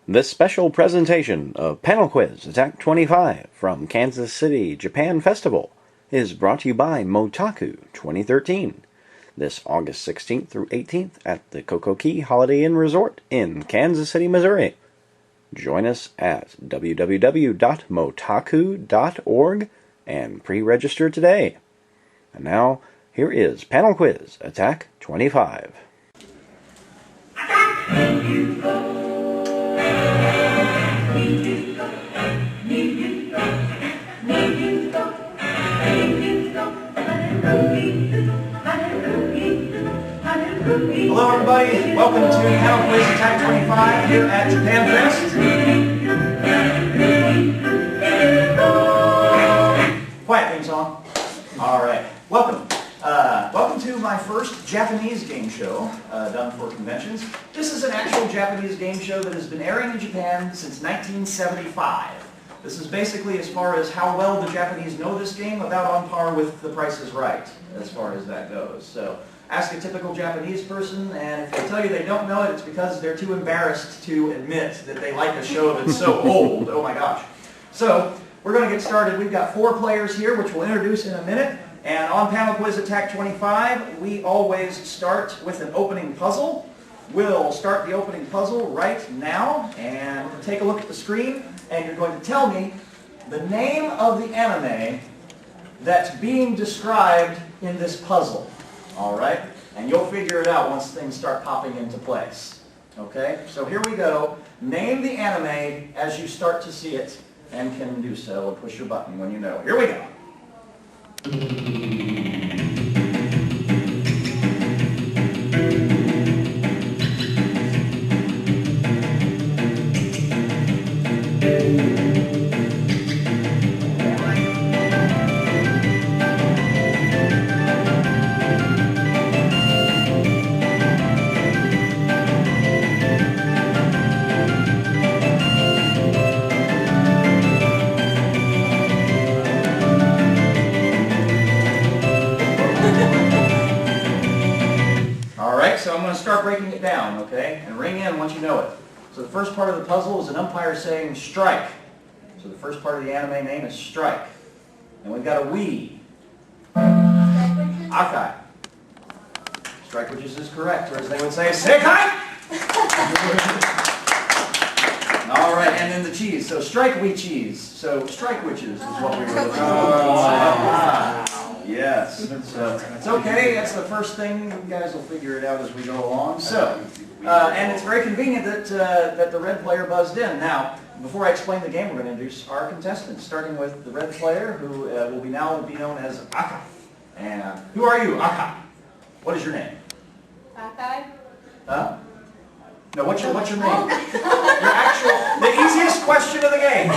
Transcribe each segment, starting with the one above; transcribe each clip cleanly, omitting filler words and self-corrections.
This special presentation of Panel Quiz Attack 25 from Kansas City Japan Festival is brought to you by Motaku 2013, this August 16th through 18th at the Kokoki Holiday Inn Resort in Kansas City, Missouri. Join us at www.motaku.org and pre-register today. And now, here is Panel Quiz Attack 25. Hello everybody, welcome to Panel Quiz Attack 25 here at Japan Fest. Quiet theme song. Alright, welcome. Welcome to my first Japanese game show done for conventions. This is an actual Japanese game show that has been airing in Japan since 1975. This is basically as far as how well the Japanese know this game, about on par with The Price is Right, as far as that goes. So, ask a typical Japanese person, and if they tell you they don't know it, it's because they're too embarrassed to admit that they like a show that's so old. Oh my gosh. So, we're going to get started. We've got 4 players here, which we'll introduce in a minute. And on Panel Quiz Attack 25, we always start with an opening puzzle. We'll start the opening puzzle right now, and take a look at the screen, and you're going to tell me the name of the anime that's being described in this puzzle. Alright? And you'll figure it out once things start popping into place. Okay? So here we go. Name the anime as you start to see it, and can do so, and push your button when you know. Here we go. So I'm going to start breaking it down, okay? And ring in once you know it. So the first part of the puzzle is an umpire saying strike. So the first part of the anime name is strike. And we've got a we. Akai. Strike witches is correct, or as they would say, sekai! All right, and then the cheese. So strike we cheese. So strike witches is what we were looking for. Yes, so it's okay. That's the first thing. You guys will figure it out as we go along. So, and it's very convenient that that the red player buzzed in. Now, before I explain the game, we're going to introduce our contestants, starting with the red player, who will now be known as Aka. And who are you, Aka? What is your name? Akai. Huh? No, what's your name? Your actual, the easiest question of the game.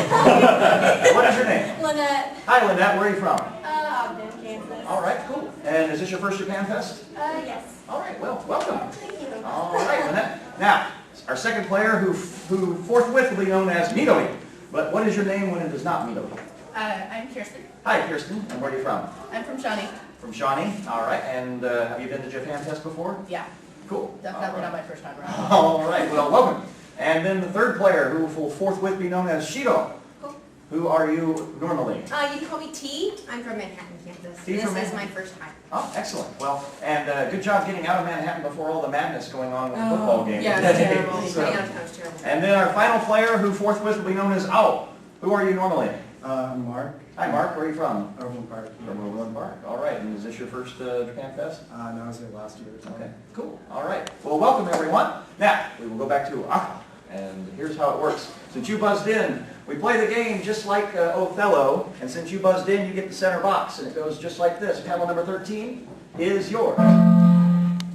What is your name? Lynette. Hi, Lynette. Where are you from? Ogden, Kansas. All right, cool. And is this your first Japan Fest? Yes. All right, well, welcome. Thank you. All right, Lynette. Now, our second player, who forthwith will be known as Midori. But what is your name when it is not Midori? I'm Kirsten. Hi, Kirsten. And where are you from? I'm from Shawnee. From Shawnee. All right. And have you been to Japan Fest before? Yeah. Cool. Definitely not my first time around. All right, well, welcome. And then the third player, who will forthwith be known as Shiro. Cool. Who are you normally? You can call me T. I'm from Manhattan, Kansas. T This from is Manhattan? my first time. Oh, excellent. Well, and good job getting out of Manhattan before all the madness going on with the football game. Yeah, it's terrible. So- I know, that was terrible. and then our final player, who forthwith will be known as Ao. Who are you normally? Mark. Hi, Mark. Where are you from? Overland Park. From Overland Park. All right. And is this your first Japan Fest? No, I was there last year. Okay, cool. All right. Well, welcome everyone. Now, we will go back to Aka. And here's how it works. Since you buzzed in, we play the game just like Othello. And since you buzzed in, you get the center box. And it goes just like this. Panel number 13 is yours.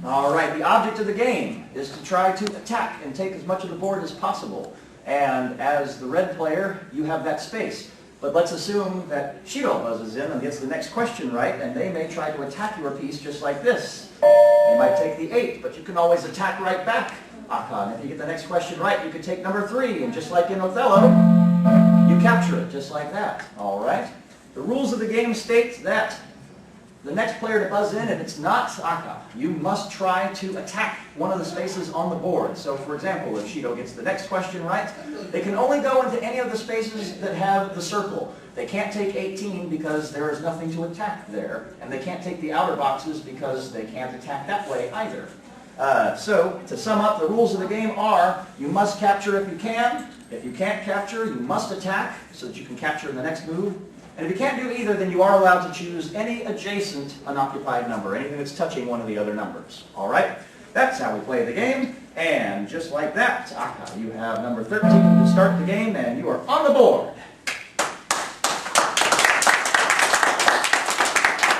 All right. The object of the game is to try to attack and take as much of the board as possible. And as the red player, you have that space. But let's assume that Shiro buzzes in and gets the next question right, and they may try to attack your piece just like this. You might take the 8, but you can always attack right back, Aka. And if you get the next question right, you can take number 3, and just like in Othello, you capture it just like that. All right? The rules of the game state that the next player to buzz in, if it's not Aka, you must try to attack one of the spaces on the board. So for example, if Shido gets the next question right, they can only go into any of the spaces that have the circle. They can't take 18 because there is nothing to attack there, and they can't take the outer boxes because they can't attack that way either. So, to sum up, the rules of the game are, you must capture if you can. If you can't capture, you must attack so that you can capture in the next move. And if you can't do either, then you are allowed to choose any adjacent unoccupied number, anything that's touching one of the other numbers. All right? That's how we play the game. And just like that, Aka, you have number 13 to start the game, and you are on the board.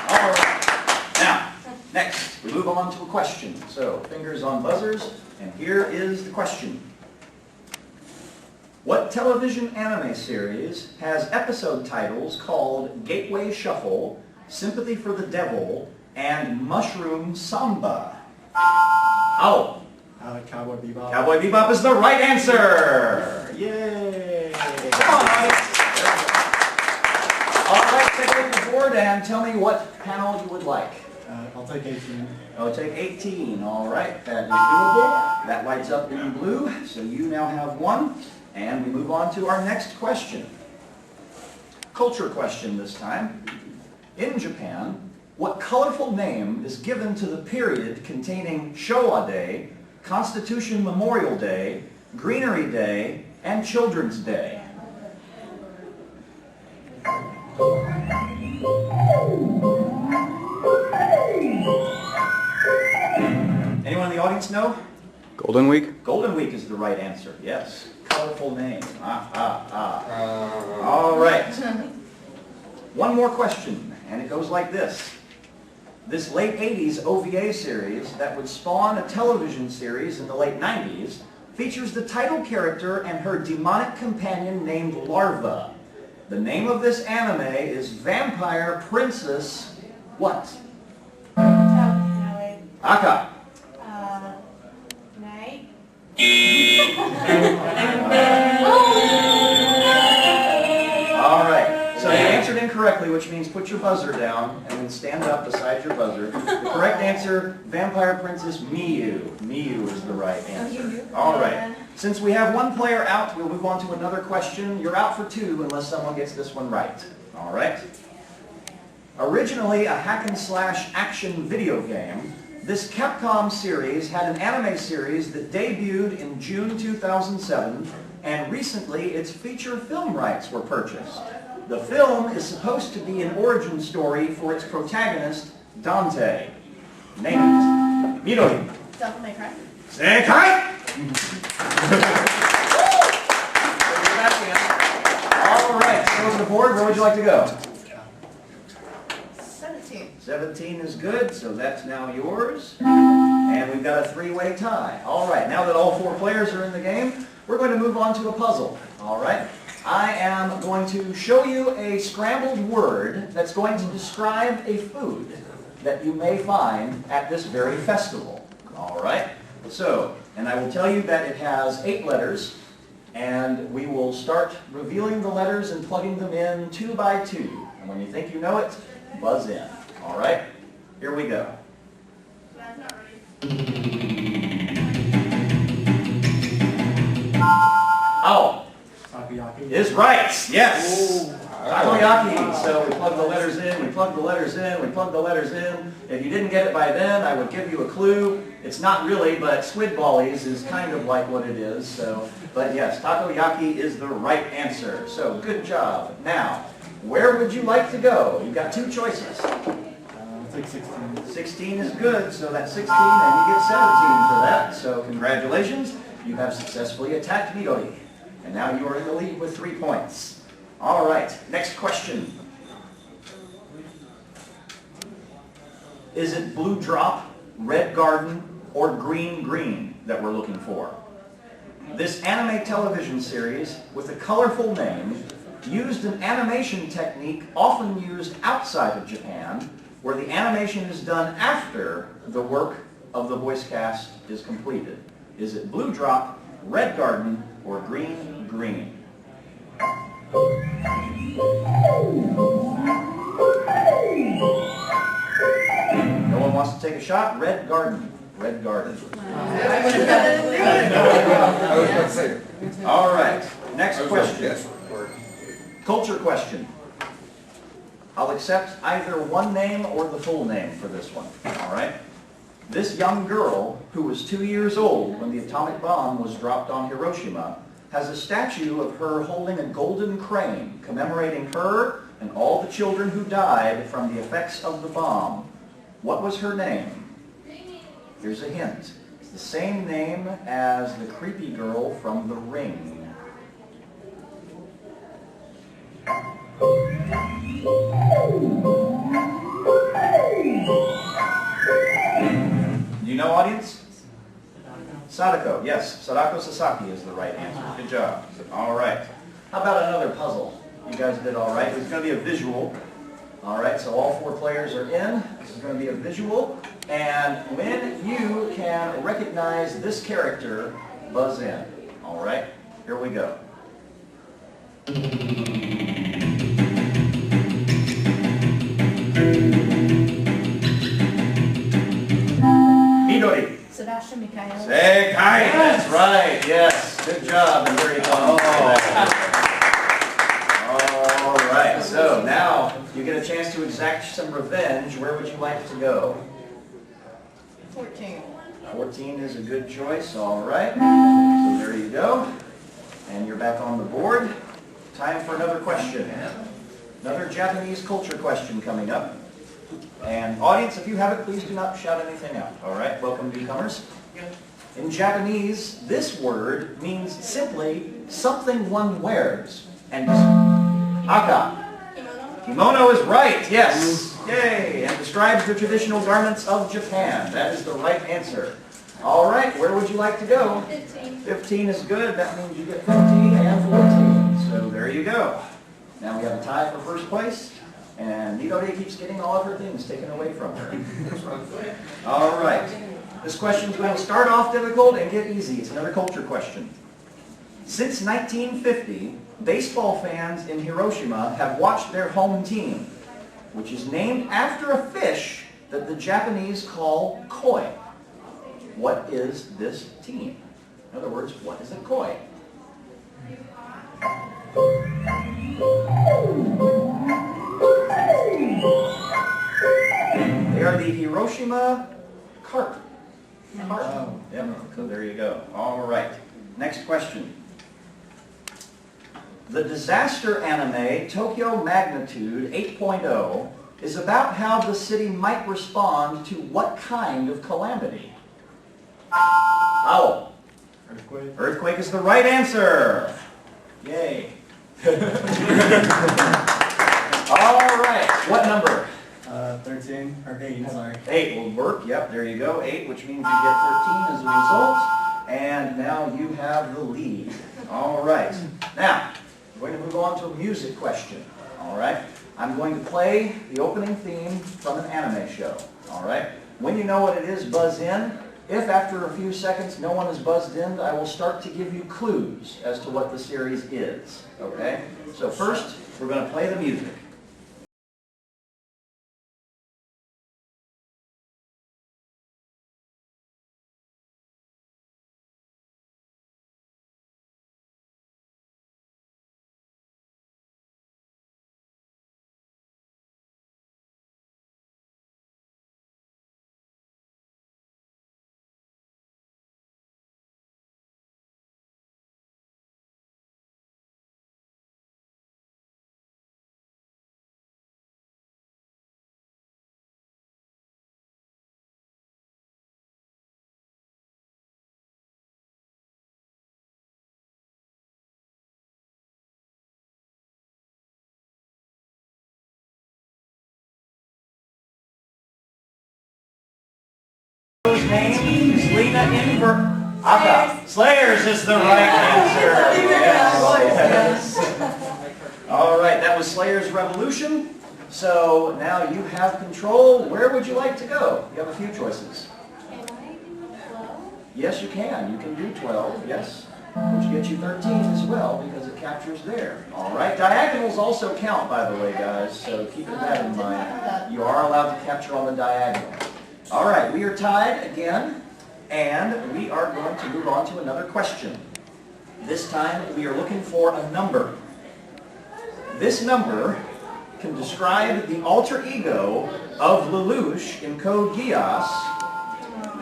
All right. Now, next, we move on to a question. So, fingers on buzzers, and here is the question. What television anime series has episode titles called Gateway Shuffle, Sympathy for the Devil, and Mushroom Samba? Oh. Cowboy Bebop. Cowboy Bebop is the right answer! Yay! Come on, Mike. All right, take a look at the board and tell me what panel you would like. I'll take 18. I'll take 18. All right, that is doable. That lights up in blue, so you now have one. And we move on to our next question. Culture question this time. In Japan, what colorful name is given to the period containing Showa Day, Constitution Memorial Day, Greenery Day, and Children's Day? Anyone in the audience know? Golden Week? Golden Week is the right answer, yes. Colorful name. All right. One more question, and it goes like this. This late 80s OVA series that would spawn a television series in the late 90s features the title character and her demonic companion named Larva. The name of this anime is Vampire Princess what? Aka. Night. All right. So you answered incorrectly, which means put your buzzer down and then stand up beside your buzzer. The correct answer, Vampire Princess Miyu. Miyu is the right answer. All right. Since we have one player out, we'll move on to another question. You're out for two unless someone gets this one right. All right. Originally a hack-and-slash action video game, this Capcom series had an anime series that debuted in June 2007, and recently its feature film rights were purchased. The film is supposed to be an origin story for its protagonist, Dante. Name it. Midori. Devil May Cry. Sekai! All right, so to the board, where would you like to go? 17. 17 is good, so that's now yours. And we've got a three-way tie. All right, now that all four players are in the game, we're going to move on to a puzzle. All right? I am going to show you a scrambled word that's going to describe a food that you may find at this very festival. All right? So, and I will tell you that it has 8 letters, and we will start revealing the letters and plugging them in 2 by 2. And when you think you know it, buzz in. All right? Here we go. I'm not ready. Ow Takoyaki. is right. Yes. Takoyaki. So we plug the letters in, we plug the letters in, we plug the letters in. If you didn't get it by then, I would give you a clue. It's not really, but squid ballies is kind of like what it is. So, but yes, takoyaki is the right answer. So good job. Now, where would you like to go? You've got 2 choices. I'll take 16. 16 is good, so that's 16, and you get 17 for that. So congratulations, you have successfully attacked Midori. And now you are in the lead with 3 points. All right, next question. Is it Blue Drop, Red Garden, or Green Green that we're looking for? This anime television series with a colorful name used an animation technique often used outside of Japan, where the animation is done after the work of the voice cast is completed. Is it Blue Drop, Red Garden, or Green Green? take a shot. Red Garden. Red Garden. I was going to say it. All right. Next I was going to question. guess. Culture question. I'll accept either one name or the full name for this one. All right. This young girl, who was 2 years old when the atomic bomb was dropped on Hiroshima, has a statue of her holding a golden crane commemorating her and all the children who died from the effects of the bomb. What was her name? Here's a hint. It's the same name as the creepy girl from The Ring. Do you know, audience? Sadako, yes. Sadako Sasaki is the right answer. Good job. All right. How about another puzzle? You guys did all right. It's going to be a visual. All right, so all 4 players are in. This is going to be a visual. And when you can recognize this character, buzz in. All right, here we go. Midori. Sebastian Michael. Say Kai. That's right. Yes. Good job. And very All right. So now you get a chance to exact some revenge. Where would you like to go? 14. 14 is a good choice. All right. So there you go. And you're back on the board. Time for another question. Another Japanese culture question coming up. And audience, if you have it, please do not shout anything out. All right, welcome newcomers. In Japanese, this word means simply something one wears. And aka. Kimono is right, yes. Yay. And describes the traditional garments of Japan. That is the right answer. All right, where would you like to go? 15. 15 is good. That means you get 15 and 14. So there you go. Now we have a tie for first place. And Midori keeps getting all of her things taken away from her. All right. This question is going to start off difficult and get easy. It's another culture question. Since 1950, baseball fans in Hiroshima have watched their home team, which is named after a fish that the Japanese call koi. What is this team? In other words, what is a koi? They are the Hiroshima carp. Carp. Yep. So there you go. All right. Next question. The disaster anime Tokyo Magnitude 8.0 is about how the city might respond to what kind of calamity? Owl. Earthquake. Earthquake is the right answer. Yay. All right. What number? 13, or 8, sorry. 8 will work. Yep, there you go. 8, which means you get 13 as a result. And now you have the lead. All right. Now, we're going to move on to a music question. All right. I'm going to play the opening theme from an anime show. All right. When you know what it is, buzz in. If after a few seconds no one is buzzed in, I will start to give you clues as to what the series is. Okay? So first, we're going to play the music. Name is Lena Inver. Aka. Slayers is the right answer. Yes. All right, that was Slayers Revolution. So now you have control. Where would you like to go? You have a few choices. Can I do 12? Yes, you can. You can do 12, yes. Which gets you 13 as well because it captures there. All right. Diagonals also count, by the way, guys. So keep that in mind. You are allowed to capture on the diagonal. All right, we are tied again, and we are going to move on to another question. This time we are looking for a number. This number can describe the alter ego of Lelouch in Code Geass,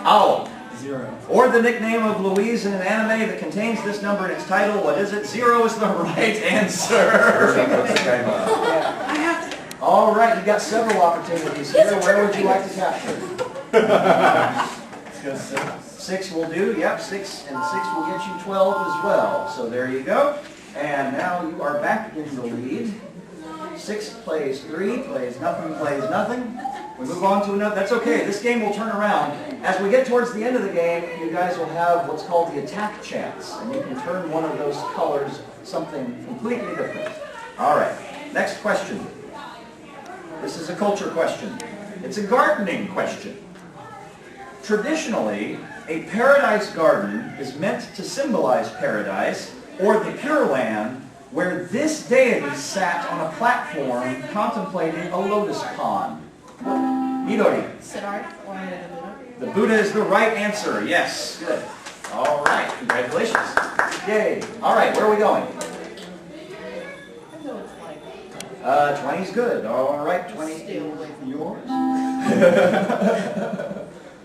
Owl. 0. Or the nickname of Louise in an anime that contains this number in its title. What is it? 0 is the right answer. All right, you've got several opportunities here. Where would you like to capture? Let's go 6. 6 will do. Yep, 6 and 6 will get you 12 as well. So there you go. And now you are back in the lead. 6 plays 3, plays nothing. We move on to another. That's okay. This game will turn around. As we get towards the end of the game, you guys will have what's called the attack chance. And you can turn one of those colors something completely different. All right. Next question. This is a culture question. It's a gardening question. Traditionally, a paradise garden is meant to symbolize paradise or the Pure Land, where this deity sat on a platform contemplating a lotus pond. Midori. Siddharth or the Buddha? The Buddha is the right answer. Yes. Good. All right. Congratulations. Yay. All right. Where are we going? I know it's like 20 is good. All right. 20 Stay away is yours.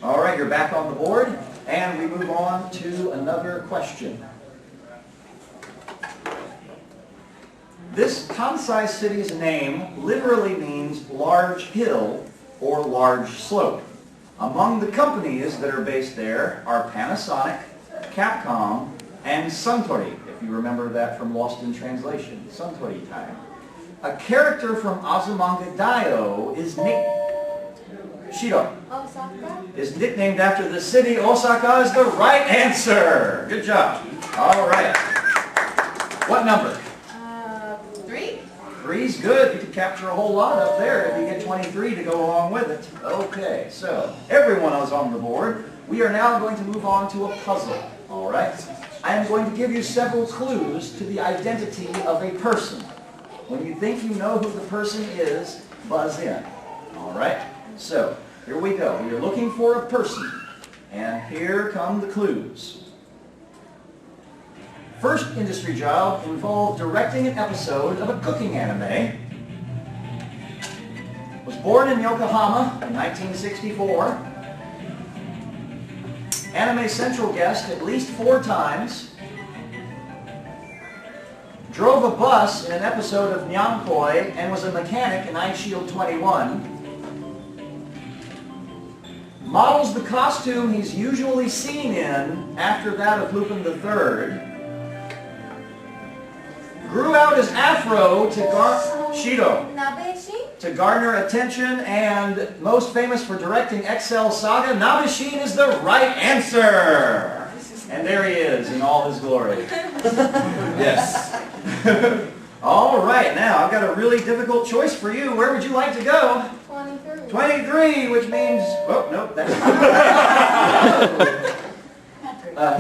All right. You're back on the board. And we move on to another question. This Kansai city's name literally means large hill or large slope. Among the companies that are based there are Panasonic, Capcom, and Suntory, if you remember that from Lost in Translation, Suntory time. A character from Azumanga Daioh is Shiro Osaka? is nicknamed after the city. Osaka is the right answer. Good job. All right. What number? 3? 3's good. You can capture a whole lot up there if you get 23 to go along with it. Okay, so everyone is on the board. We are now going to move on to a puzzle. All right? I am going to give you several clues to the identity of a person. When you think you know who the person is, buzz in. All right? So, here we go. We are looking for a person. And here come the clues. First industry job involved directing an episode of a cooking anime. Was born in Yokohama in 1964. Anime Central guest at least 4 times. Drove a bus in an episode of Nyankoi and was a mechanic in Ice Shield 21. Models the costume he's usually seen in after that of Lupin III. Grew out his afro to to garner attention, and most famous for directing XL Saga, Nabeshin is the right answer. And there he is in all his glory. Yes. All right, now I've got a really difficult choice for you. Where would you like to go? 23. 23, which means, oh, nope, that's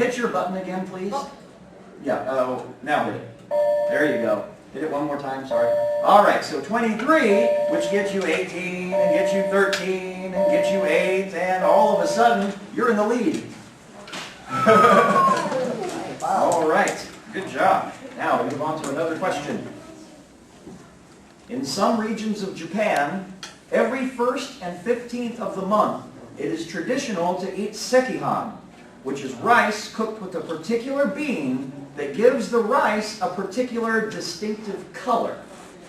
hit your button again, please. Yeah, now hit it. There you go. Hit it one more time, sorry. All right, so 23, which gets you 18, and gets you 13, and gets you 8, and all of a sudden, you're in the lead. All right, good job. Now we move on to another question. In some regions of Japan, every 1st and 15th of the month, it is traditional to eat sekihan, which is rice cooked with a particular bean that gives the rice a particular distinctive color.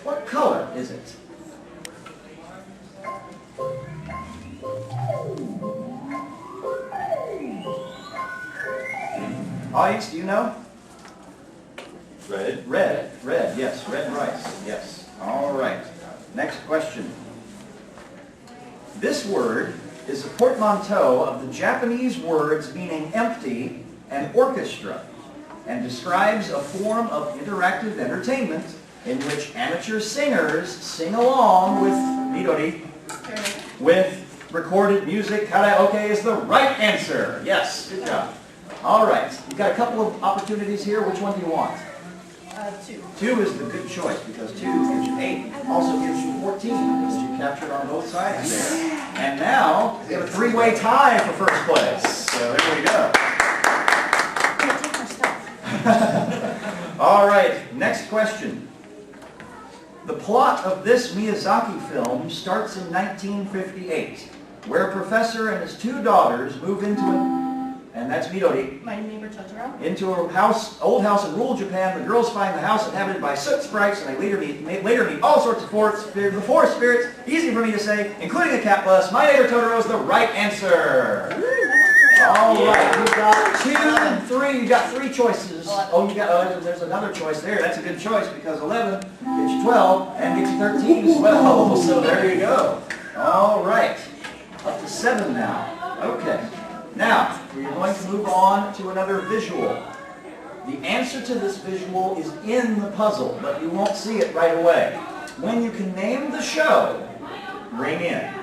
What color is it? Audience, do you know? Red. Red, yes, red rice, yes. All right, next question. This word is a portmanteau of the Japanese words meaning empty and orchestra, and describes a form of interactive entertainment in which amateur singers sing along with Midori, with recorded music. Karaoke is the right answer. Yes, good job. All right, you've got a couple of opportunities here. Which one do you want? 2. 2 is the good choice because 2 gives you 8, also gives you 14 because you captured on both sides there. And now, we have a three-way tie for first place. So there we go. Take my stuff. All right, next question. The plot of this Miyazaki film starts in 1958, where a professor and his two daughters move into and that's Midori, My neighbor Totoro. into a old house in rural Japan. The girls find the house inhabited by soot sprites, and they later meet all sorts of forest spirits, easy for me to say, including a cat bus. My neighbor Totoro is the right answer. All right, you've got 2 and 3. You've got 3 choices. Oh, there's another choice there. That's a good choice because 11 gets you 12 and gets you 13 as well. So there you go. All right, up to 7 now. Okay. Now, we're going to move on to another visual. The answer to this visual is in the puzzle, but you won't see it right away. When you can name the show, ring in.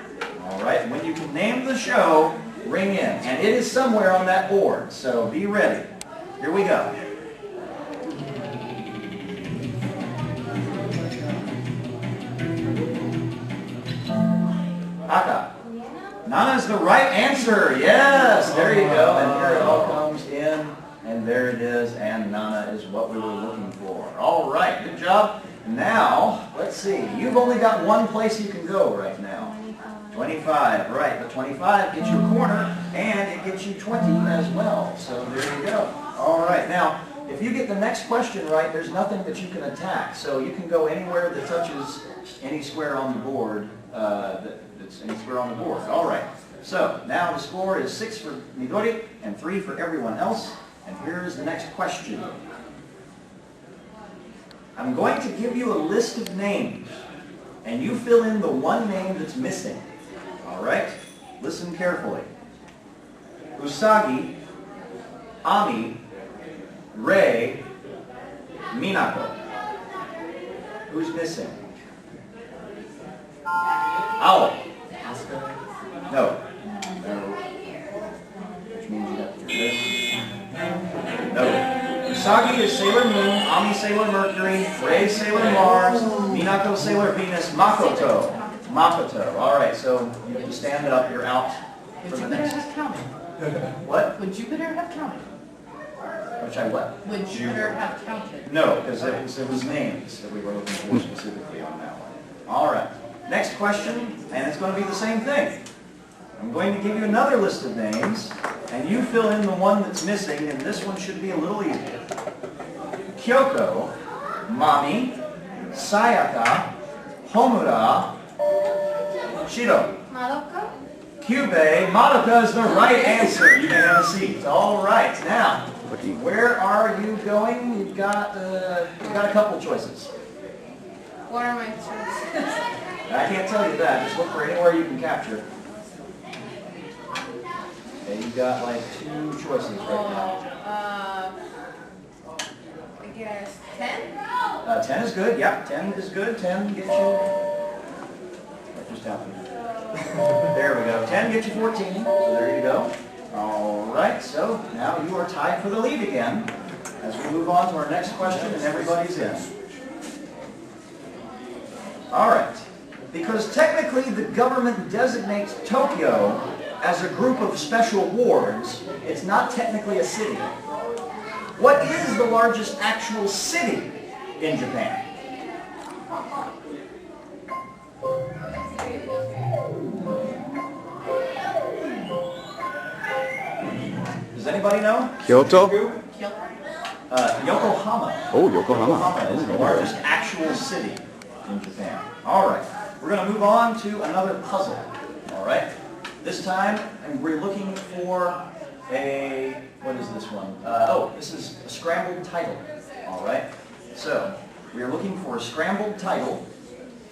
All right, when you can name the show, ring in. And it is somewhere on that board, so be ready. Here we go. Aka. Nana is the right answer. Yes, there you go. And here it all comes in, and there it is, and Nana is what we were looking for. All right, good job. Now, let's see. You've only got one place you can go right now. 25, right. But 25 gets you a corner, and it gets you 20 as well. So there you go. All right, now, if you get the next question right, there's nothing that you can attack. So you can go anywhere that touches any square on the board. That's any square on the board. All right. So now the score is 6 for Midori and 3 for everyone else. And here's the next question. I'm going to give you a list of names, and you fill in the one name that's missing. All right? Listen carefully. Usagi, Ami, Rei, Minako. Who's missing? Owl. No. No. Which means you have to do this. No. Usagi is Sailor Moon, Ami Sailor Mercury, Rei Sailor Mars, Minako Sailor Venus, Makoto. Makoto. Alright, so you have to stand up, you're out for Would the Jupiter next. have counted? What? Would Jupiter have counted? Which I what? Would Jupiter have counted? No, because it was names that we were looking for specifically on that one. Alright. Next question, and it's going to be the same thing. I'm going to give you another list of names, and you fill in the one that's missing, and this one should be a little easier. Kyoko, Mami, Sayaka, Homura, Shiro. Madoka? Kyubei, Madoka is the right answer. You can have a seat. All right, now, where are you going? You've got a couple choices. What are my choices? I can't tell you that. Just look for anywhere you can capture. Okay, you've got like 2 choices right now. I guess 10? 10 is good. Yeah, 10 is good. 10 gets you... What just happened? There we go. 10 gets you 14. So there you go. All right, so now you are tied for the lead again as we move on to our next question and everybody's in. All right. Because technically the government designates Tokyo as a group of special wards, it's not technically a city. What is the largest actual city in Japan? Does anybody know? Kyoto? Yokohama. Oh, Yokohama. Yokohama is the largest actual city in Japan. All right. We're going to move on to another puzzle. All right. This time, we're looking for a, what is this one? This is a scrambled title. All right. So, we are looking for a scrambled title,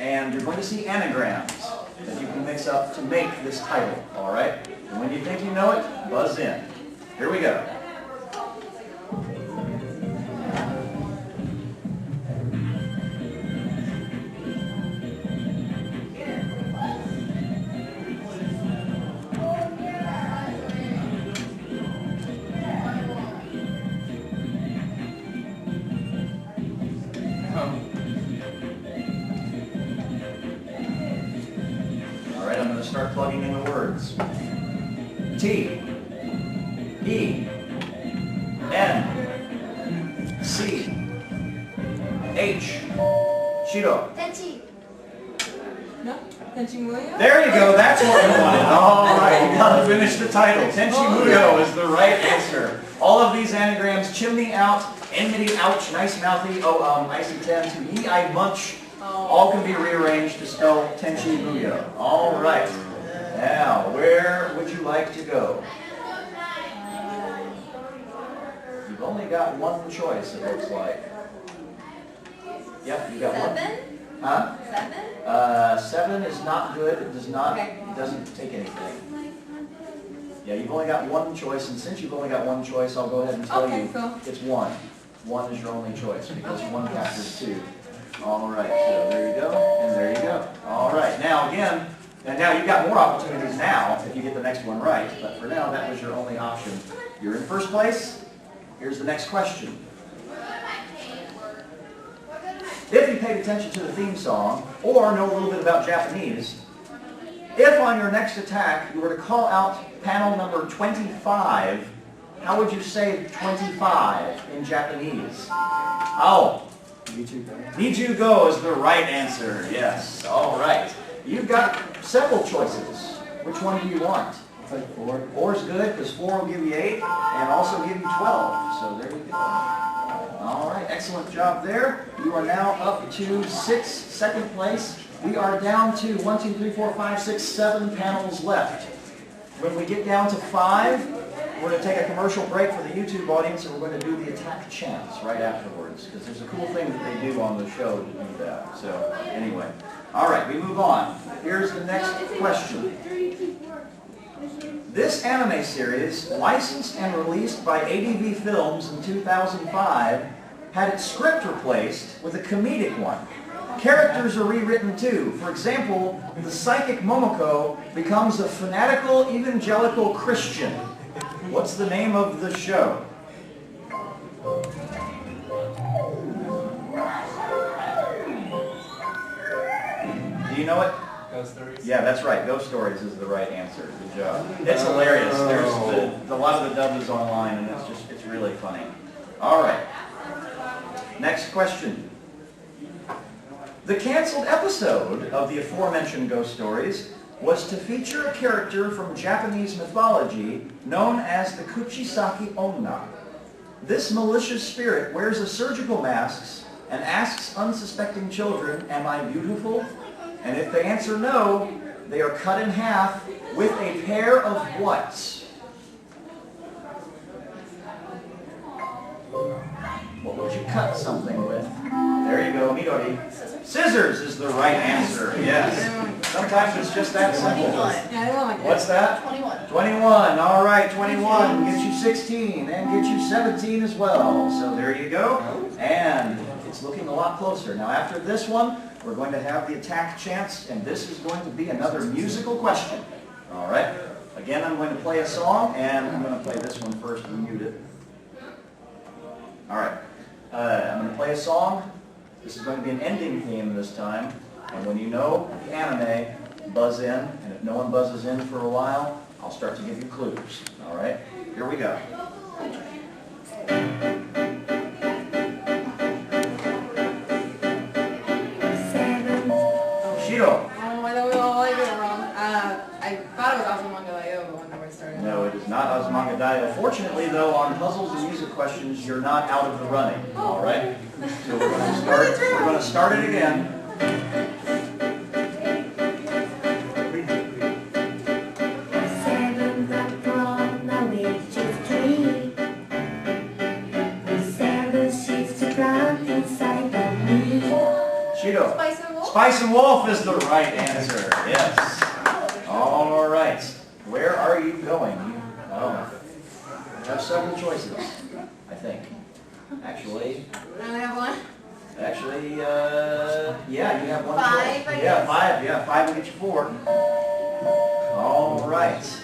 and you're going to see anagrams that you can mix up to make this title. All right. And when you think you know it, buzz in. Here we go. All right, I'm going to start plugging in the words. T, E, N, C, H. Shiro. Tenchi. No? Tenchi Muyo? There you go, that's what we wanted. All right, you gotta finish the title. Tenchi Muyo is the right answer. All of these anagrams, chimney out, enmity ouch, nice mouthy, icy 10 to ye I munch, all can be rearranged to spell Tenchi Muyo. All right. Now, where would you like to go? You've only got one choice, it looks like. Yep, you got one. 7? Huh? 7? 7 is not good. It does not. Okay. It doesn't take anything. Yeah, you've only got one choice, and since you've only got one choice, I'll go ahead and tell Okay, you cool. it's 1. 1 is your only choice because 1 captures 2. All right. So there you go, and there you go. All right. Now again, and now you've got more opportunities now if you get the next one right. But for now, that was your only option. You're in first place. Here's the next question. If you paid attention to the theme song, or know a little bit about Japanese, if on your next attack you were to call out panel number 25, how would you say 25 in Japanese? Oh, Niju go is the right answer, yes. All right. You've got several choices. Which one do you want? 4. 4 is good because 4 will give you 8 and also give you 12. So there you go. All right, excellent job there. You are now up to 6, second place. We are down to 1, 2, 3, 4, 5, 6, 7 panels left. When we get down to 5, we're going to take a commercial break for the YouTube audience, and we're going to do the attack chants right afterwards, because there's a cool thing that they do on the show to do that. So anyway, all right, we move on. Here's the next question. This anime series, licensed and released by ADV Films in 2005, had its script replaced with a comedic one. Characters are rewritten too. For example, the psychic Momoko becomes a fanatical evangelical Christian. What's the name of the show? Do you know it? Ghost Stories? Yeah, that's right. Ghost Stories is the right answer. Good job. It's hilarious. There's a lot of the dub is online, and it's really funny. All right. Next question. The canceled episode of the aforementioned Ghost Stories was to feature a character from Japanese mythology known as the Kuchisaki Onna. This malicious spirit wears a surgical mask and asks unsuspecting children, "Am I beautiful?" And if they answer no, they are cut in half with a pair of what? What would you cut something with? There you go, Midori. Scissors is the right answer, yes. Sometimes it's just that simple. Yeah, I don't like What's that? 21. 21. All right, 21 gets you 16 and gets you 17 as well. So there you go. And it's looking a lot closer. Now after this one, we're going to have the attack chance, and this is going to be another musical question. All right. Again, I'm going to play a song, and I'm going to play this one first and mute it. All right. I'm going to play a song. This is going to be an ending theme this time. And when you know the anime, buzz in. And if no one buzzes in for a while, I'll start to give you clues. All right? Here we go. Shiro. Oh, I don't know, I got it wrong. I thought it was Azumanga when I started. No, it is not Azumanga Daioh. Fortunately, though, on puzzles and music questions, you're not out of the running. All right? So we're going to start it again. Shiro. Spice and Wolf? Spice and Wolf is the right answer. Yes. All right. Where are you going? You have several choices, I think. Actually, I only have one. yeah, you have one 5, choice. I Yeah, guess. 5. Yeah, 5 will get you 4. All right.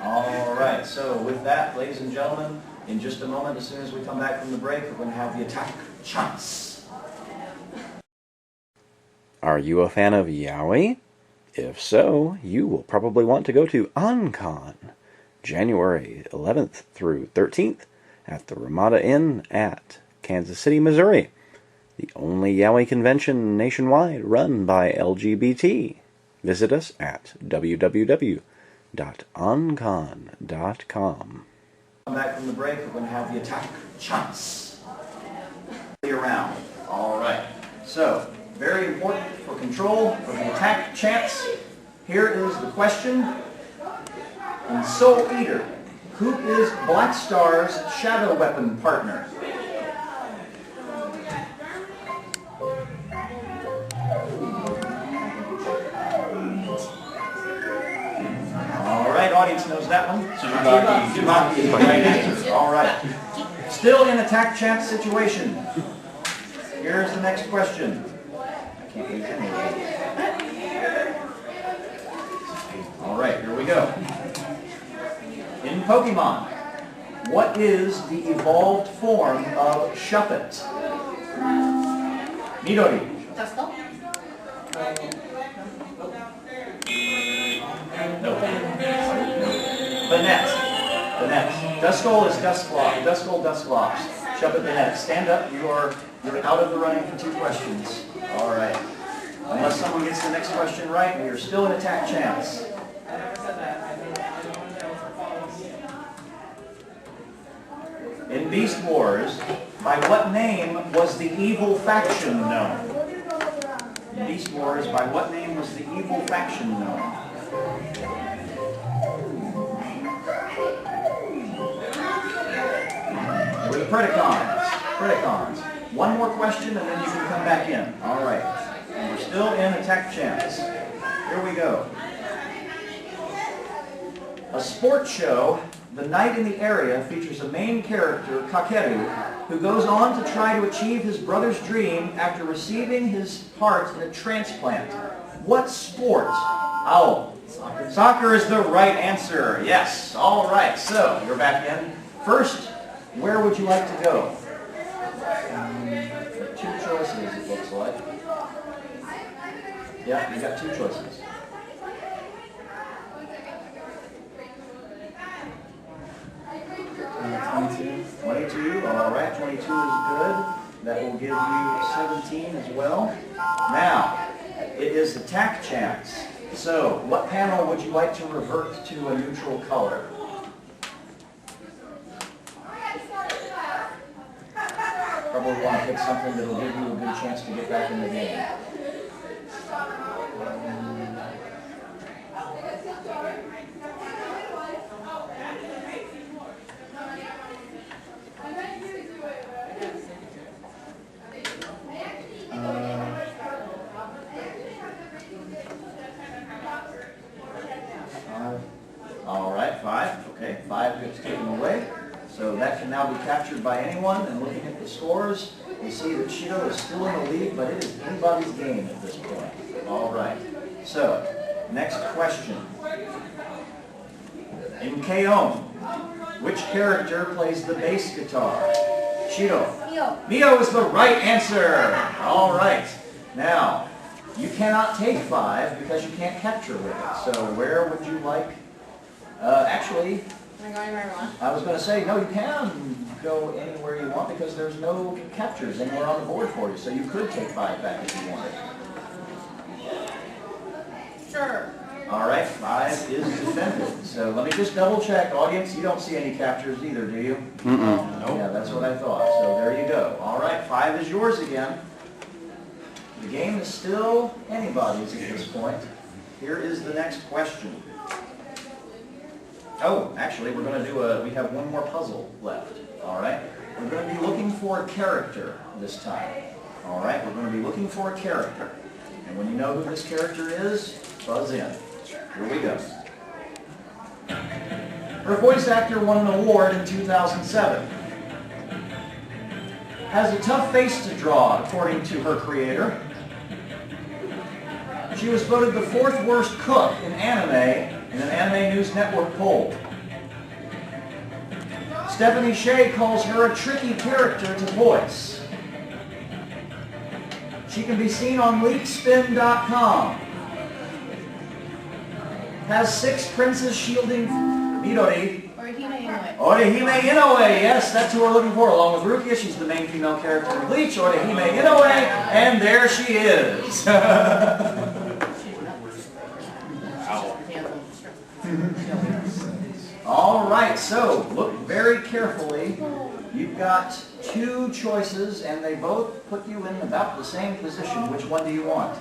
All right. So with that, ladies and gentlemen, in just a moment, as soon as we come back from the break, we're going to have the attack chance. Are you a fan of yaoi? If so, you will probably want to go to OnCon, January 11th through 13th at the Ramada Inn at Kansas City, Missouri, the only yaoi convention nationwide run by LGBT. Visit us at www.oncon.com. Come back from the break, we're going to have the attack chance. Around. All right. So, very important for control of the attack chance. Here is the question. In Soul Eater, who is Black Star's shadow weapon partner? All right, audience knows that one. Tsubaki is the right answer. All right. Still in attack chance situation. Here's the next question. I can't use any of these. All right, here we go. In Pokemon, what is the evolved form of Shuppet? Midori. Duskull? No. Banette. Duskull is Dusclops. Duskull, Dusclops. Shuppet, Banette. Stand up. You're out of the running for 2 questions. All right. Unless someone gets the next question right, we are still in attack chance. In Beast Wars, by what name was the evil faction known? In Beast Wars, by what name was the evil faction known? They were the Predacons. One more question and then you can come back in. All right. And we're still in attack chance. Here we go. A sports show, The Night in the Area, features a main character, Kakeru, who goes on to try to achieve his brother's dream after receiving his heart in a transplant. What sport? Owl. Soccer is the right answer. Yes. All right. So, you're back in. First, where would you like to go? 2 choices, it looks like. Yeah, you got 2 choices. $22. 22, all right, 22 is good. That will give you 17 as well. Now, it is attack chance. So, what panel would you like to revert to a neutral color? Probably want to pick something that will give you a good chance to get back in the game. All right, 5. Okay, 5 gets taken away. So that can now be captured by anyone. And looking at the scores, we see that Shido is still in the lead, but it is anybody's game at this point. All right. So, next question. In K-On!, which character plays the bass guitar? Shido. Mio. Mio is the right answer. All right. Now, you cannot take 5 because you can't capture with it. So where would you like? Actually, Am I going where I want? I was going to say, no, you can go anywhere you want because there's no captures anywhere on the board for you. So you could take 5 back if you wanted. Sure. All right, 5 is defended. So let me just double check. Audience, you don't see any captures either, do you? Yeah, that's what I thought. So there you go. All right, 5 is yours again. The game is still anybody's at this point. Here is the next question. Oh, actually, we're going to do we have one more puzzle left. All right? We're going to be looking for a character this time. All right? We're going to be looking for a character. And when you know who this character is, buzz in. Here we go. Her voice actor won an award in 2007. Has a tough face to draw, according to her creator. She was voted the 4th worst cook in anime in an Anime News Network poll. Stephanie Sheh calls her a tricky character to voice. She can be seen on leapspin.com. Has 6 princes shielding Midori. Orihime Inoue, yes, that's who we're looking for, along with Rukia. She's the main female character in Bleach, Orihime Inoue, and there she is. All right, so look very carefully. You've got 2 choices, and they both put you in about the same position. Which one do you want?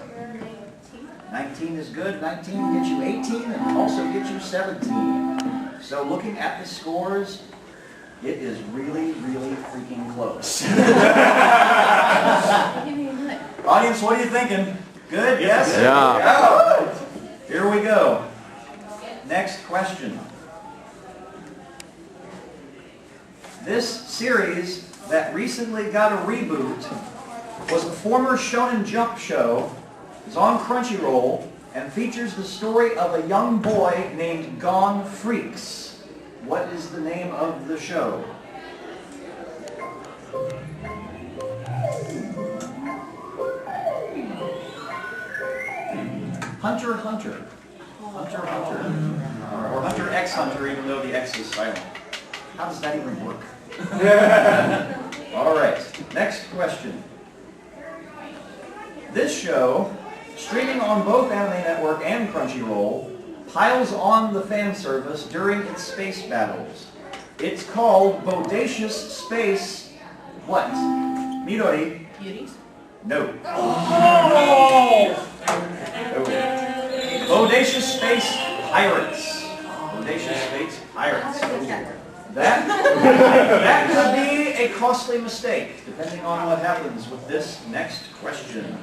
19 is good. 19 will get you 18 and also get you 17. So looking at the scores, it is really, really freaking close. Audience, what are you thinking? Good? Yes? Yeah. Here we go. Next question. This series that recently got a reboot was a former Shonen Jump show. It's on Crunchyroll and features the story of a young boy named Gone Freaks. What is the name of the show? Hunter x Hunter. Hunter x Hunter. Or Hunter x Hunter, even though the X is silent. How does that even work? All right, next question. This show, streaming on both Anime Network and Crunchyroll, piles on the fan service during its space battles. It's called Bodacious Space... what? Midori? Beauties? No. Bodacious Space Pirates. Bodacious Space Pirates. That could be a costly mistake, depending on what happens with this next question.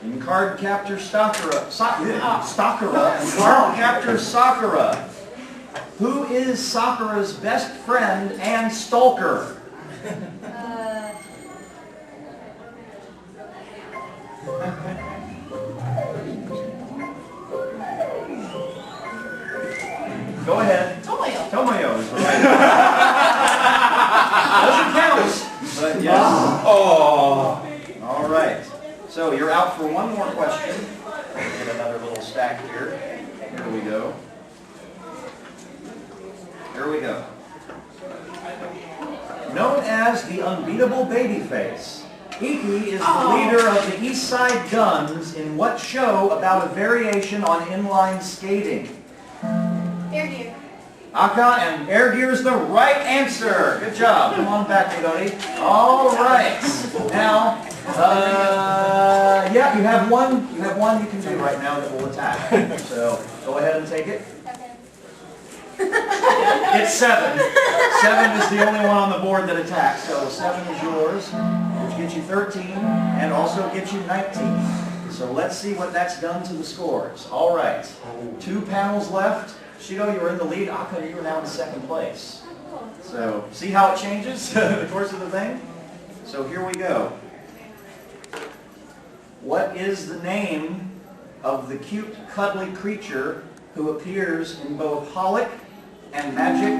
In Card Captor Sakura, Card Captor Sakura, who is Sakura's best friend and stalker? Go ahead. Tomoyo. Tomoyo is right. Doesn't count, but yes. Oh. All right. So you're out for one more question. Get another little stack here. Here we go. Here we go. Known as the unbeatable babyface, Iki is the leader of the East Side Guns in what show about a variation on inline skating? Air gear. Aka, and air gear is the right answer. Good job. Come on back, Midori. All right. Now, yeah, you have one. You have one you can do right now that will attack. So go ahead and take it. It's 7. 7 is the only one on the board that attacks. So 7 is yours, which gets you 13, and also gets you 19. So let's see what that's done to the scores. All right. 2 panels left. Shido, you were in the lead. Aka, you are now in second place. So see how it changes in the course of the thing? So here we go. What is the name of the cute, cuddly creature who appears in both Holic and Magic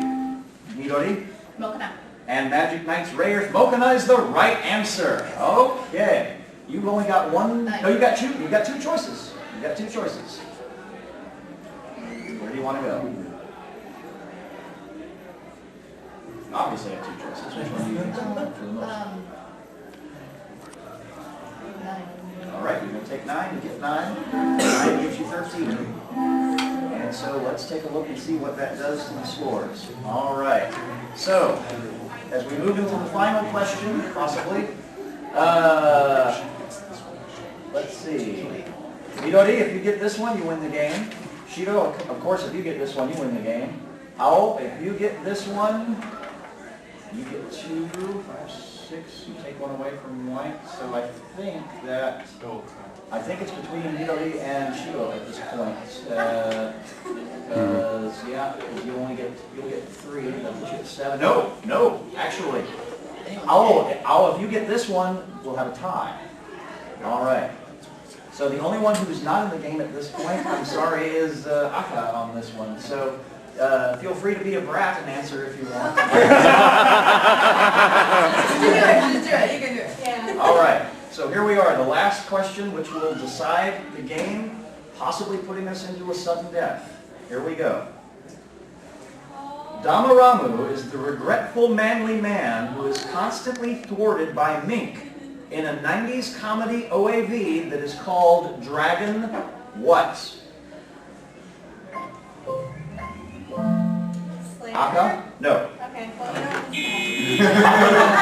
Midori? Mokana. And Magic Knight's Ray-Earth Mokana is the right answer. Okay. You've only got one. No, you got 2. You got 2 choices. You got 2 choices. Where do you want to go? Obviously, I have 2 choices. Which one do you think for the most? 9. All right, you're going to take 9. You get 9. 9 gives you 13. And so let's take a look and see what that does to the scores. All right. So, as we move into the final question, possibly, let's see. Midori, if you get this one, you win the game. Shido, of course, if you get this one, you win the game. Ao, if you get this one, you get 2, 5, 6. You take one away from white. So I think it's between Midori and Shido at this point. Because you'll get 3. That'll put you at 7. No, actually. Ao, if you get this one, we'll have a tie. All right. So the only one who's not in the game at this point, I'm sorry, is Aka on this one. So feel free to be a brat and answer if you want. Just do it. You can do it. Yeah. So here we are, the last question, which will decide the game, possibly putting us into a sudden death. Here we go. Damaramu is the regretful manly man who is constantly thwarted by Mink in a 90s comedy OAV that is called Dragon what? Aka? No. Okay, well, you know.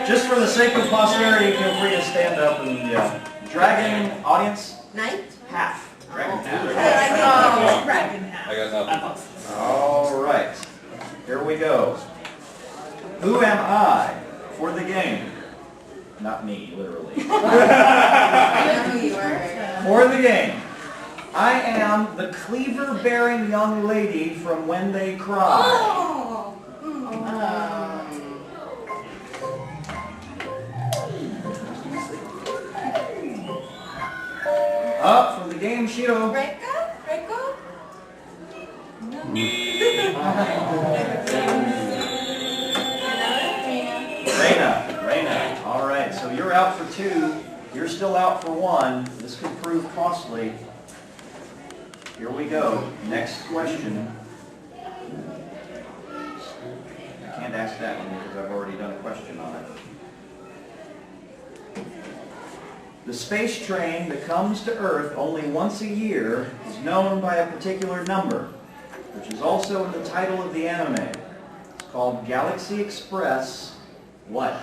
Just for the sake of posterity, feel free to stand up and yeah. Dragon, audience? Knight? Half. Dragon half. Dragon I got nothing. All right. Here we go. Who am I for the game? Not me, literally. I know who you are. For the game. I am the cleaver-bearing young lady from When They Cry. Oh. Up for the game, Shiro. Greggo? Greggo? Raina. All right, so you're out for 2. You're still out for 1. This could prove costly. Here we go. Next question. I can't ask that one because I've already done a question on it. The space train that comes to Earth only once a year is known by a particular number, which is also in the title of the anime. It's called Galaxy Express what?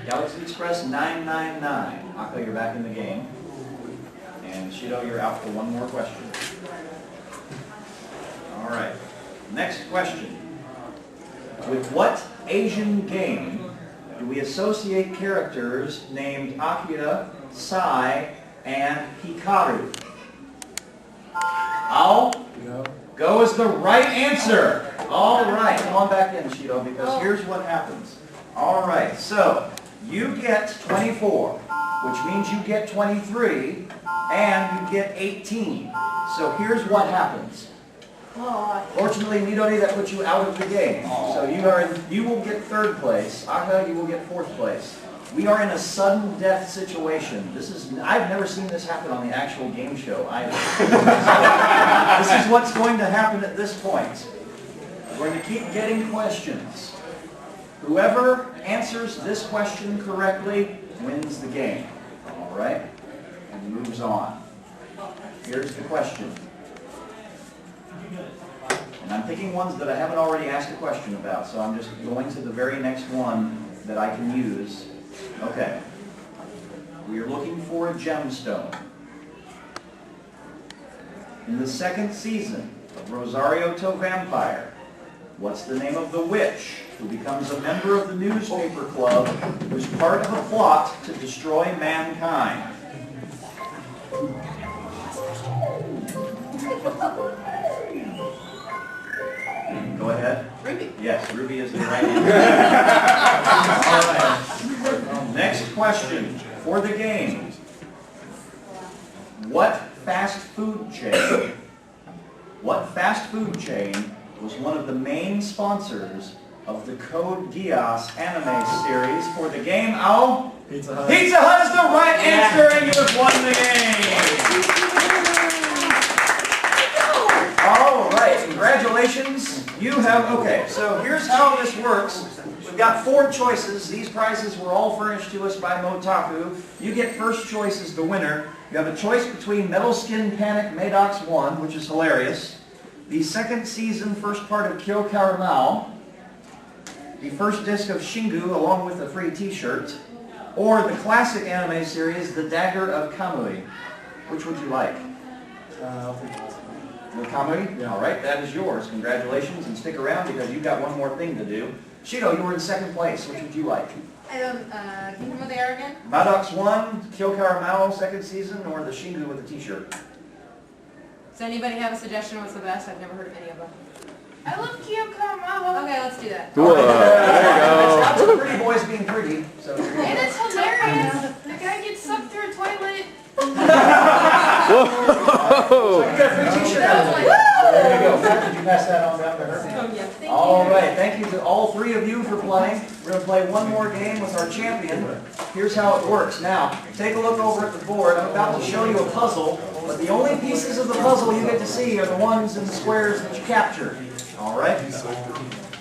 Galaxy Express 999. Aka, you're back in the game. And Shido, you're out for 1 more question. All right. Next question. With what Asian game do we associate characters named Akira, Sai, and Hikaru? Ao? Go is the right answer. All right. Come on back in, Shido, because here's what happens. All right. So you get 24, which means you get 23, and you get 18. So here's what happens. Fortunately, Midori, that puts you out of the game. So you will get 3rd place. Aka, you will get 4th place. We are in a sudden death situation. I've never seen this happen on the actual game show either. This is what's going to happen at this point. We're going to keep getting questions. Whoever answers this question correctly wins the game. All right? And moves on. Here's the question. And I'm picking ones that I haven't already asked a question about, so I'm just going to the very next one that I can use. Okay. We are looking for a gemstone. In the 2nd season of Rosario to Vampire, what's the name of the witch who becomes a member of the newspaper club who's part of a plot to destroy mankind? Go ahead. Ruby. Yes, Ruby is the right answer. All right. Next question for the game. What fast food chain was one of the main sponsors of the Code Geass anime series for the game? Ao? Pizza Hut. Pizza Hut is the right answer, and you have won the game. All right, congratulations. You have, okay, so here's how this works. We've got 4 choices. These prizes were all furnished to us by Motaku. You get first choice as the winner. You have a choice between Metal Skin Panic Maddox 1, which is hilarious, the 2nd season first part of Kyo Karamao, the first disc of Shingu along with a free t-shirt, or the classic anime series, The Dagger of Kamui. Which would you like? I'll take this. The Kamui? Yeah. All right, that is yours. Congratulations, and stick around because you've got one more thing to do. Shido, you were in 2nd place. Which would you like? Kingdom of the Air again? Maddox 1, Kyo Karamao 2nd season, or the Shingu with the t-shirt? Does anybody have a suggestion what's the best? I've never heard of any of them. I love Kiyokama. Okay, let's do that. Whoa, there you go. It's not pretty boys being pretty. So And it's hilarious. The guy gets sucked through a toilet. Whoa! you got a free t-shirt out of it. Woo! There you go. Did you pass that on down to her? Oh, yeah. Thank All you. right, thank you to all three of you for playing. We're going to play one more game with our champion. Here's how it works. Now, take a look over at the board. I'm about to show you a puzzle, but the only pieces of the puzzle you get to see are the ones in the squares that you captured. All right?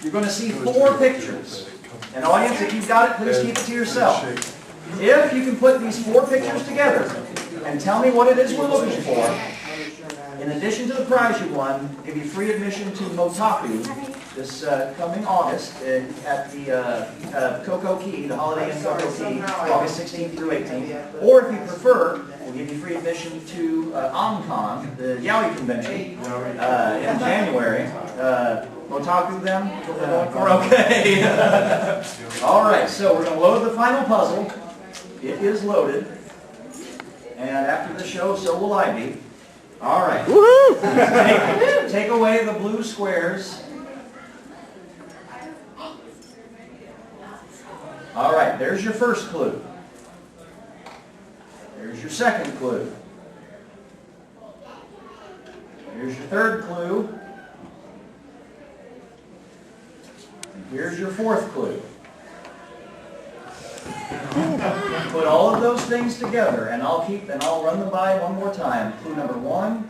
You're going to see 4 pictures. And audience, if you've got it, please keep it to yourself. If you can put these 4 pictures together and tell me what it is we're looking for, in addition to the prize you won, give you free admission to Motaku this coming August at the Coco Key, the Holiday Inn Coco Key, August 16th through 18th. Or if you prefer, we'll give you free admission to OnCon, the Yaoi convention, in January. Motaku then? We're okay. All right, so we're going to load the final puzzle. It is loaded. And after the show, so will I be. All right. Take away the blue squares. All right, there's your first clue. There's your second clue. Here's your third clue. And here's your fourth clue. Put all of those things together, and I'll run them by one more time. Clue number 1,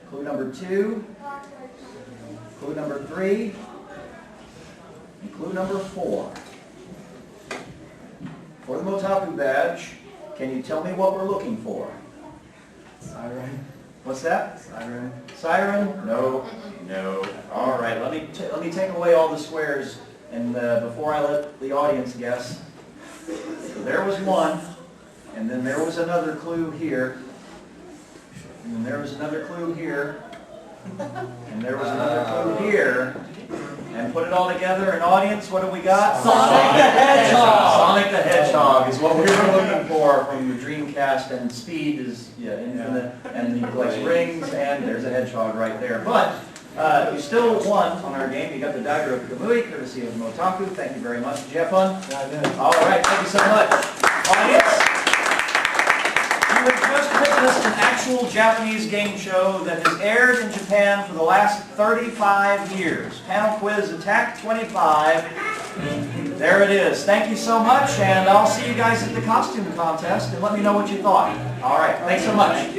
clue number 2, clue number 3, and clue number 4. For the Motaku badge, can you tell me what we're looking for? Siren. What's that? Siren. Siren? No. No. All right. Let me take away all the squares, and before I let the audience guess. So there was one, and then there was another clue here, and then there was another clue here, and there was another clue here, and put it all together, and audience, what do we got? Sonic the Hedgehog! Sonic the Hedgehog is what we were looking for from the Dreamcast, and Speed is infinite, and the like rings, and there's a hedgehog right there. But you still won on our game. You got the Dagger of Kamui, courtesy of Motaku. Thank you very much. Did you have fun? Yeah, I did. All right, thank you so much. Audience, you have just witnessed an actual Japanese game show that has aired in Japan for the last 35 years. Panel Quiz Attack 25. There it is. Thank you so much, and I'll see you guys at the costume contest, and let me know what you thought. All right, thanks so much.